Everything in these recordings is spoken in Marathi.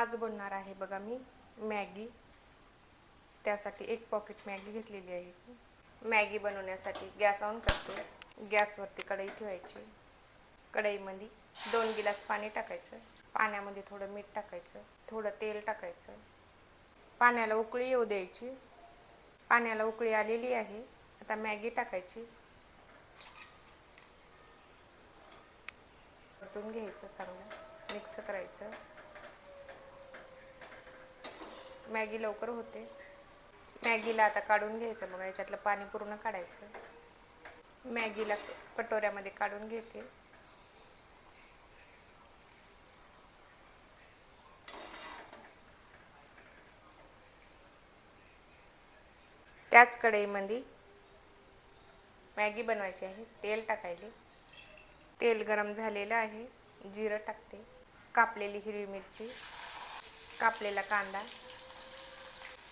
आज बनणार आहे बघा मी मॅगी। त्यासाठी एक पॉकेट मॅगी घेतलेली आहे। मॅगी बनवण्यासाठी गॅस ऑन करते। गॅसवरती कढई ठेवायची। कढईमध्ये 2 गिलास पाणी टाकायचं। पाण्यामध्ये थोडं मीठ टाकायचं, थोडं तेल टाकायचं। पाण्याला उकळी येऊ द्यायची। पाण्याला उकळी आलेली आहे। आता मॅगी टाकायची। परतून घ्यायचं, चांगलं मिक्स करायचं। मॅगी लवकर होते। मॅगीला आता काढून घ्यायचं बघा, याच्यातलं पाणी पूर्ण काढायचं। मॅगीला कटोऱ्यामध्ये काढून घेते। त्याच कढईमध्ये मॅगी बनवायची आहे। तेल टाकायले। तेल गरम झालेलं आहे। जिरं टाकते, कापलेली हिरवी मिरची, कापलेला कांदा,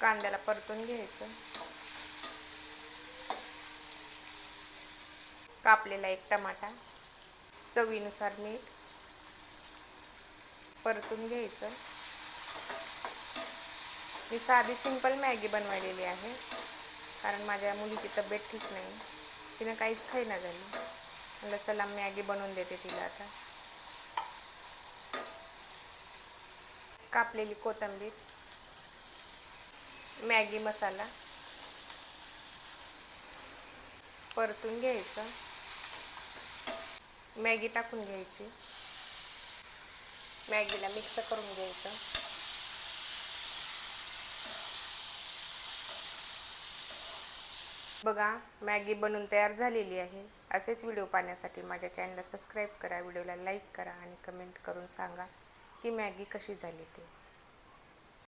कांद्याला परतून घ्यायचं। कापलेला एक टमाटा, चवीनुसार मीठ, परतून घ्यायचं। मी साधी सिंपल मॅगी बनवलेली आहे, कारण माझ्या मुलीची तब्येत ठीक नाही, तिनं काहीच खाईना झाली। म्हणलं चला मॅगी बनवून देते तिला आता। कापलेली कोथिंबीर, मॅगी मसाला परतून घ्यायचं। मॅगी टाकून घ्यायची। मॅगीला मिक्स करून घ्यायचं। बघा मॅगी बनवून तयार झालेली आहे। असेच व्हिडिओ पाहण्यासाठी माझ्या चॅनलला सबस्क्राईब करा, व्हिडिओला लाईक करा आणि कमेंट करून सांगा की मॅगी कशी झाली ते।